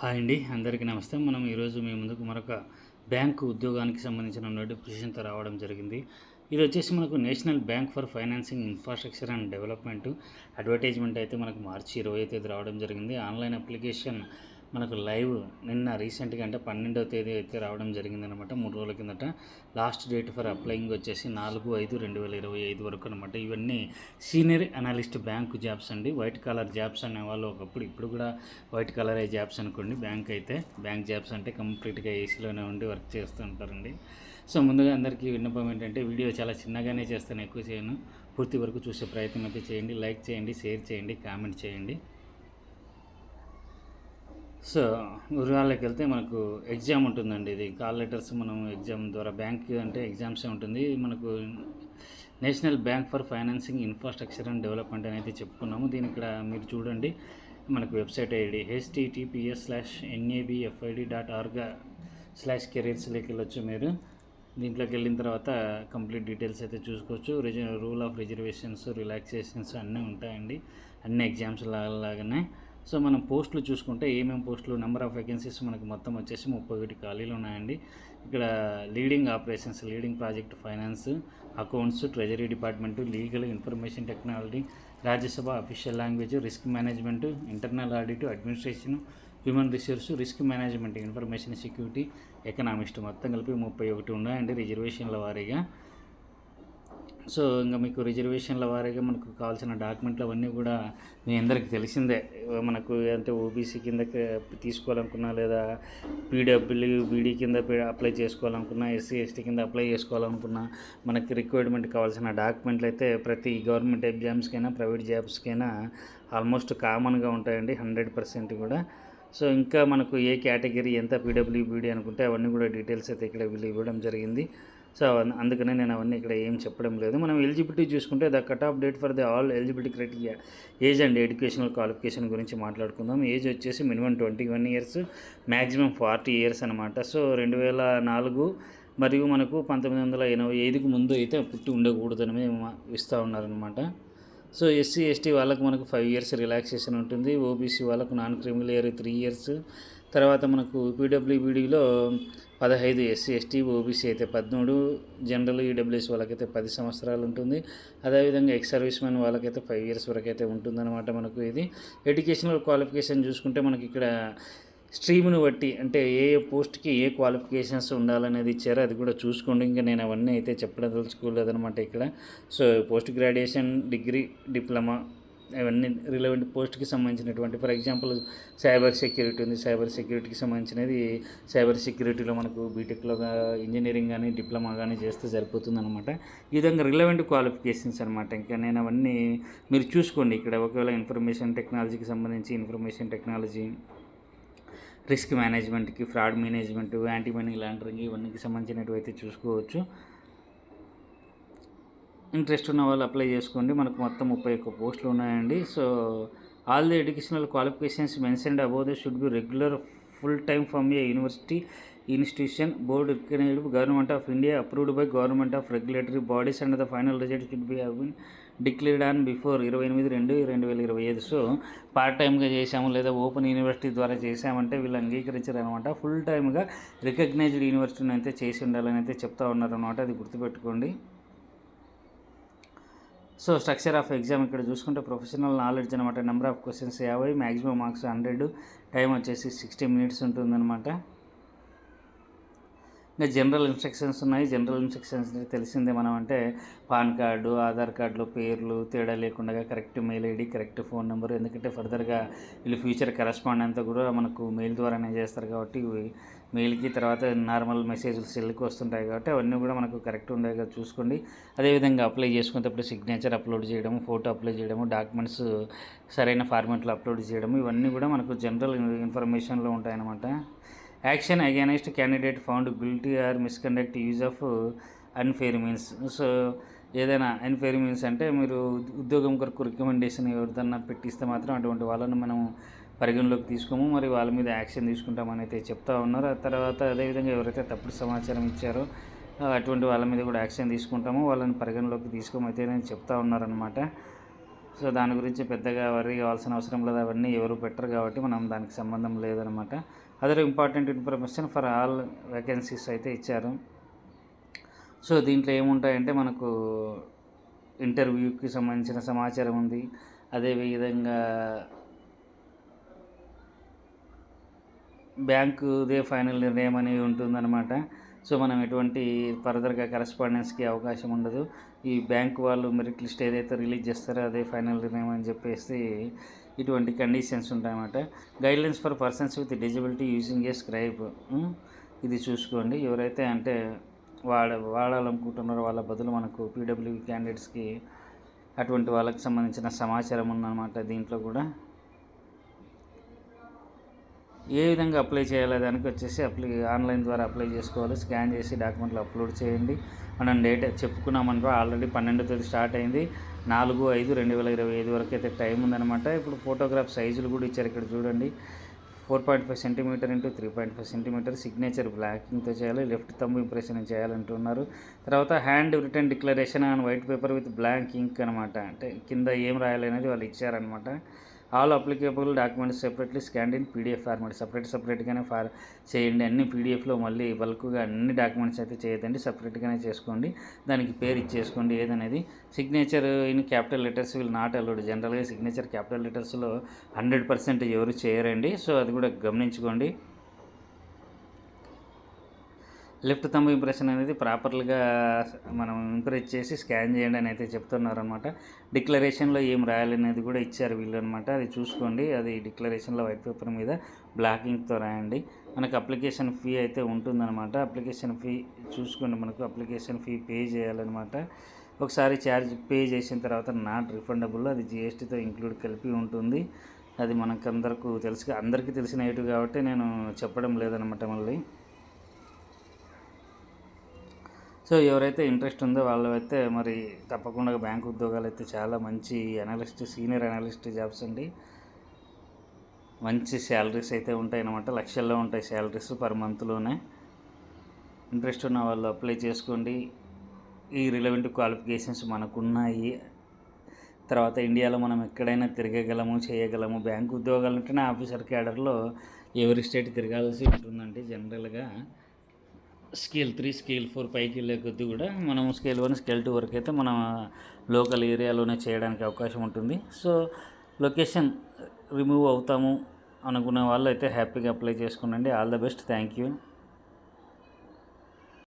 Hi అండి, అందరికీ నమస్తే. మనం ఈరోజు మీ ముందుకు మరొక బ్యాంకు ఉద్యోగానికి సంబంధించిన నోటిఫికేషన్తో రావడం జరిగింది. ఇది వచ్చేసి మనకు national bank for financing infrastructure and development advertisement అయితే మనకు మార్చి 20వ తేదీ రావడం జరిగింది. ఆన్లైన్ అప్లికేషన్ మనకు లైవ్ నిన్న రీసెంట్గా అంటే 12వ తేదీ అయితే రావడం జరిగిందనమాట. 3 రోజుల కిందట. లాస్ట్ డేట్ ఫర్ అప్లయింగ్ వచ్చేసి 4/5/2025 వరకు అనమాట. ఇవన్నీ సీనియర్ అనలిస్ట్ బ్యాంకు జాబ్స్ అండి. వైట్ కాలర్ జాబ్స్ అనేవాళ్ళు ఒకప్పుడు, ఇప్పుడు కూడా వైట్ కాలర్ జాబ్స్ అనుకోండి. బ్యాంక్ జాబ్స్ అంటే కంప్లీట్గా ఏసీలోనే ఉండి వర్క్ చేస్తూ ఉంటారండి. సో ముందుగా అందరికీ విన్నపం ఏంటంటే, వీడియో చాలా చిన్నగానే చేస్తాను, ఎక్కువ చేయను. పూర్తి వరకు చూసే ప్రయత్నం అయితే చేయండి. లైక్ చేయండి, షేర్ చేయండి, కామెంట్ చేయండి. సో వివరాల్లోకి వెళ్తే మనకు ఎగ్జామ్ ఉంటుందండి. ఇది కాల్ లెటర్స్ మనం ఎగ్జామ్ ద్వారా, బ్యాంక్ అంటే ఎగ్జామ్సే ఉంటుంది. మనకు national bank for financing infrastructure and development అని అయితే చెప్పుకున్నాము. దీని ఇక్కడ మీరు చూడండి, మనకు వెబ్సైట్ ఐడి https:nabfid.org/careers వెళ్ళొచ్చు. మీరు దీంట్లోకి వెళ్ళిన తర్వాత కంప్లీట్ డీటెయిల్స్ అయితే చూసుకోవచ్చు. రూల్ ఆఫ్ రిజర్వేషన్స్, రిలాక్సేషన్స్ అన్నీ ఉంటాయండి, అన్ని ఎగ్జామ్స్ లాగానే. సో మనం పోస్టులు చూసుకుంటే ఏమేమి పోస్టులు, నెంబర్ ఆఫ్ వేకెన్సీస్ మనకు మొత్తం వచ్చేసి 31 ఖాళీలు ఉన్నాయండి. ఇక్కడ leading operations, leading project finance, accounts, treasury department, legal, information technology, Rajya Sabha, official language, risk management, internal audit, administration, human resource, risk management, information security, economist, మొత్తం కలిపి 31 ఉన్నాయండి రిజర్వేషన్ల వారీగా. సో ఇంకా మీకు రిజర్వేషన్ల వారీగా మనకు కావాల్సిన డాక్యుమెంట్లు అవన్నీ కూడా మీ అందరికీ తెలిసిందే. మనకు అంటే ఓబీసీ కింద తీసుకోవాలనుకున్నా, లేదా బీడీ కింద అప్లై చేసుకోవాలనుకున్నా, ఎస్సీ ఎస్టీ కింద అప్లై చేసుకోవాలనుకున్నా, మనకి రిక్వైర్మెంట్ కావాల్సిన డాక్యుమెంట్లు అయితే ప్రతి గవర్నమెంట్ ఎగ్జామ్స్కైనా, ప్రైవేట్ జాబ్స్కైనా ఆల్మోస్ట్ కామన్గా ఉంటాయండి, 100% కూడా. సో ఇంకా మనకు ఏ కేటగిరీ, ఎంత పీడబ్ల్యూబీడీ అనుకుంటే అవన్నీ కూడా డీటెయిల్స్ అయితే ఇక్కడ వీళ్ళు ఇవ్వడం జరిగింది. సో అందుకనే నేను అవన్నీ ఇక్కడ ఏం చెప్పడం లేదు. మనం ఎలిజిబిలిటీ చూసుకుంటే the cut off date for the all eligibility criteria, age and educational qualification గురించి మాట్లాడుకుందాం. ఏజ్ వచ్చేసి మినిమం 21 ఇయర్స్, మ్యాక్సిమం 40 ఇయర్స్ అనమాట. సో 2004 మరియు మనకు 1985కు ముందు అయితే పుట్టి ఉండకూడదని ఇస్తూ ఉన్నారనమాట. సో ఎస్సీ ఎస్టీ వాళ్ళకు మనకు 5 ఇయర్స్ రిలాక్సేషన్ ఉంటుంది. ఓబీసీ వాళ్ళకు నాన్ క్రిమినల్ ఇయర్ 3 ఇయర్స్. తర్వాత మనకు పీడబ్ల్యూబీడీలో 15, ఎస్సీ ఎస్టీ ఓబీసీ అయితే 13, జనరల్ ఈడబ్ల్యూఎస్ వాళ్ళకైతే 10 సంవత్సరాలు ఉంటుంది. అదేవిధంగా ఎక్స్ సర్వీస్ మ్యాన్ వాళ్ళకైతే 5 ఇయర్స్ వరకు అయితే ఉంటుందన్నమాట. మనకు ఇది ఎడ్యుకేషనల్ క్వాలిఫికేషన్ చూసుకుంటే మనకి ఇక్కడ స్ట్రీమ్ను బట్టి, అంటే ఏ పోస్ట్కి ఏ క్వాలిఫికేషన్స్ ఉండాలనేది ఇచ్చారో అది కూడా చూసుకోండి. ఇంకా నేను అవన్నీ అయితే చెప్పడం తెలుసుకోలేదనమాట ఇక్కడ. So post graduation, degree, diploma, అవన్నీ రిలవెంట్ పోస్ట్కి సంబంధించినటువంటి, ఫర్ ఎగ్జాంపుల్ సైబర్ సెక్యూరిటీ ఉంది. సైబర్ సెక్యూరిటీకి సంబంధించినది, సైబర్ సెక్యూరిటీలో మనకు బీటెక్లో ఇంజనీరింగ్ కానీ డిప్లొమా కానీ చేస్తే సరిపోతుంది అనమాట. ఈ విధంగా రిలవెంట్ క్వాలిఫికేషన్స్ అనమాట. ఇంకా నేను అవన్నీ మీరు చూసుకోండి ఇక్కడ. ఒకవేళ ఇన్ఫర్మేషన్ టెక్నాలజీకి సంబంధించి ఇన్ఫర్మేషన్ టెక్నాలజీ, రిస్క్ మేనేజ్మెంట్కి, fraud management, anti money laundering, ఇవన్నీకి సంబంధించినవి అయితే చూసుకోవచ్చు. ఇంట్రెస్ట్ ఉన్న వాళ్ళు అప్లై చేసుకోండి. మనకు మొత్తం 31 పోస్టులు ఉన్నాయండి. So all the educational qualifications mentioned above the should be regular full time from a university institution board recognized government of India approved by government of regulatory bodies and the final result should be have been declared on before 28/2/2025. So part టైమ్గా చేసాము లేదా open university ద్వారా చేసామంటే వీళ్ళు అంగీకరించారు అనమాట. Full టైమ్గా recognised యూనివర్సిటీని అయితే చేసి ఉండాలని అయితే చెప్తా ఉన్నారనమాట. అది గుర్తుపెట్టుకోండి. సో స్ట్రక్చర్ ఆఫ్ ఎగ్జామ్ ఇక్కడ చూసుకుంటే ప్రొఫెషనల్ నాలెడ్జ్ అనమాట. Number of questions 50, maximum marks 100, time వచ్చేసి 60 మినిట్స్ ఉంటుందన్నమాట. ఇంకా జనరల్ ఇన్స్ట్రక్షన్స్ ఉన్నాయి. జనరల్ ఇన్స్ట్రక్షన్స్ తెలిసిందే, మనం అంటే పాన్ కార్డు, ఆధార్ కార్డులో పేర్లు తేడా లేకుండా correct mail ID, correct phone number. ఎందుకంటే ఫర్దర్గా వీళ్ళు ఫ్యూచర్ కరెస్పాండెంట్ కూడా మనకు మెయిల్ ద్వారానే చేస్తారు కాబట్టి, మెయిల్కి తర్వాత నార్మల్ మెసేజ్లు సెల్కి వస్తుంటాయి కాబట్టి అవన్నీ కూడా మనకు కరెక్ట్ ఉండేగా చూసుకోండి. అదేవిధంగా అప్లై చేసుకునేటప్పుడు సిగ్నేచర్ అప్లోడ్ చేయడము, ఫోటో అప్లై చేయడము, డాక్యుమెంట్స్ సరైన ఫార్మాట్లో అప్లోడ్ చేయడము, ఇవన్నీ కూడా మనకు జనరల్ ఇన్ఫర్మేషన్లో ఉంటాయన్నమాట. Action against candidate found guilty are misconduct use of unfair means. So ఏదైనా అన్ఫెయిర్ మీన్స్ అంటే మీరు ఉద్యోగం కొరకు రికమెండేషన్ ఎవరిదన్నా పెట్టిస్తే మాత్రం అటువంటి వాళ్ళని మనం పరిగణలోకి తీసుకోము, మరి వాళ్ళ మీద యాక్షన్ తీసుకుంటామని అయితే చెప్తా ఉన్నారు. ఆ తర్వాత అదేవిధంగా ఎవరైతే తప్పుడు సమాచారం ఇచ్చారో అటువంటి వాళ్ళ మీద కూడా యాక్షన్ తీసుకుంటాము, వాళ్ళని పరిగణలోకి తీసుకోమైతే చెప్తా ఉన్నారనమాట. సో దాని గురించి పెద్దగా వరి కావాల్సిన అవసరం లేదు, అవన్నీ ఎవరు పెట్టరు కాబట్టి మనం దానికి సంబంధం లేదనమాట. Other important information for all vacancies అయితే ఇచ్చారు. సో దీంట్లో ఏముంటాయంటే మనకు ఇంటర్వ్యూకి సంబంధించిన సమాచారం ఉంది, అదేవిధంగా బ్యాంకుదే ఫైనల్ నిర్ణయం అనేది ఉంటుందన్నమాట. సో మనం ఎటువంటి ఫర్దర్గా కరెస్పాండెన్స్కి అవకాశం ఉండదు. ఈ బ్యాంక్ వాళ్ళు మెరిట్ లిస్ట్ ఏదైతే రిలీజ్ చేస్తారో అదే ఫైనల్ నిర్ణయం అని చెప్పేసి ఇటువంటి కండిషన్స్ ఉంటాయన్నమాట. Guidelines for persons with disability using a scribe, ఇది చూసుకోండి. ఎవరైతే అంటే వాడాలనుకుంటున్నారో వాళ్ళ బదులు మనకు పీడబ్ల్యూడీ క్యాండిడేట్స్కి అటువంటి వాళ్ళకి సంబంధించిన సమాచారం ఉందన్నమాట. దీంట్లో కూడా ఏ విధంగా అప్లై చేయాలో దానికి వచ్చేసి ఆన్లైన్ ద్వారా అప్లై చేసుకోవాలి. స్కాన్ చేసి డాక్యుమెంట్లు అప్లోడ్ చేయండి. మనం డేట్ చెప్పుకున్నామనుకో, ఆల్రెడీ 12వ తేదీ స్టార్ట్ అయింది. 4/5/2025 వరకు అయితే టైం ఉందన్నమాట. ఇప్పుడు ఫోటోగ్రాఫ్ సైజులు కూడా ఇచ్చారు ఇక్కడ చూడండి. 4.5 సెంటీమీటర్ ఇంటూ 3.5 సెంటీమీటర్, సిగ్నేచర్ బ్లాకింగ్తో చేయాలి, లెఫ్ట్ థంబ్ ఇంప్రెషన్ చేయాలంటున్నారు. తర్వాత hand written declaration on white paper with blank ink అనమాట. అంటే కింద ఏం రాయాలనేది వాళ్ళు ఇచ్చారనమాట. All applicable documents separately scanned in PDF format, సపరేట్గానే చేయండి. అన్ని పీడిఎఫ్లో మళ్ళీ బల్క్గా అన్ని డాక్యుమెంట్స్ అయితే చేయదండి, సపరేట్గానే చేసుకోండి. దానికి పేరు ఇచ్చేసుకోండి ఏదనేది. Signature in capital letters will not allowed. జనరల్గా సిగ్నేచర్ క్యాపిటల్ లెటర్స్లో 100% ఎవరు చేయరండి. సో అది కూడా గమనించుకోండి. లెఫ్ట్ థంబ్ ఇంప్రెషన్ అనేది ప్రాపర్గా మనం ఇంప్రెస్ చేసి స్కాన్ చేయండి అని అయితే చెప్తున్నారు అనమాట. డిక్లరేషన్లో ఏం రాయాలనేది కూడా ఇచ్చారు వీళ్ళు అనమాట. అది చూసుకోండి. అది డిక్లరేషన్లో వైట్ పేపర్ మీద బ్లాకింగ్తో రాయండి. మనకు అప్లికేషన్ ఫీ అయితే ఉంటుందన్నమాట. అప్లికేషన్ ఫీ చూసుకోండి. మనకు అప్లికేషన్ ఫీ పే చేయాలన్నమాట. ఒకసారి ఛార్జ్ పే చేసిన తర్వాత నాట్ రిఫండబుల్, అది జిఎస్టీతో ఇంక్లూడ్ కలిపి ఉంటుంది. అది అందరికీ తెలిసిన ఏటు కాబట్టి నేను చెప్పడం లేదనమాట మళ్ళీ. సో ఎవరైతే ఇంట్రెస్ట్ ఉందో వాళ్ళు అయితే మరి తప్పకుండా బ్యాంక్ ఉద్యోగాలు అయితే చాలా మంచి సీనియర్ అనలిస్ట్ జాబ్స్ అండి. మంచి శాలరీస్ అయితే ఉంటాయి అన్నమాట. లక్షల్లో ఉంటాయి శాలరీస్ పర్ మంత్లోనే. ఇంట్రెస్ట్ ఉన్న వాళ్ళు అప్లై చేసుకోండి. ఈ రిలవెంట్ క్వాలిఫికేషన్స్ మనకున్నాయి. తర్వాత ఇండియాలో మనం ఎక్కడైనా తిరగగలము, చేయగలము. బ్యాంక్ ఉద్యోగాలు ఉంటేనే ఆఫీసర్ క్యాడర్లో ఎవరి స్టేట్ తిరగాల్సి ఉంటుందండి. జనరల్గా స్కేల్ 3, స్కేల్ 4 పైకి వెళ్ళే కొద్దీ కూడా మనం స్కేల్ 1, స్కేల్ 2 వరకు అయితే మన లోకల్ ఏరియాలోనే చేయడానికి అవకాశం ఉంటుంది. సో లొకేషన్ రిమూవ్ అవుతాము అనుకునే వాళ్ళు అయితే హ్యాపీగా అప్లై చేసుకోండి. All the best. Thank you.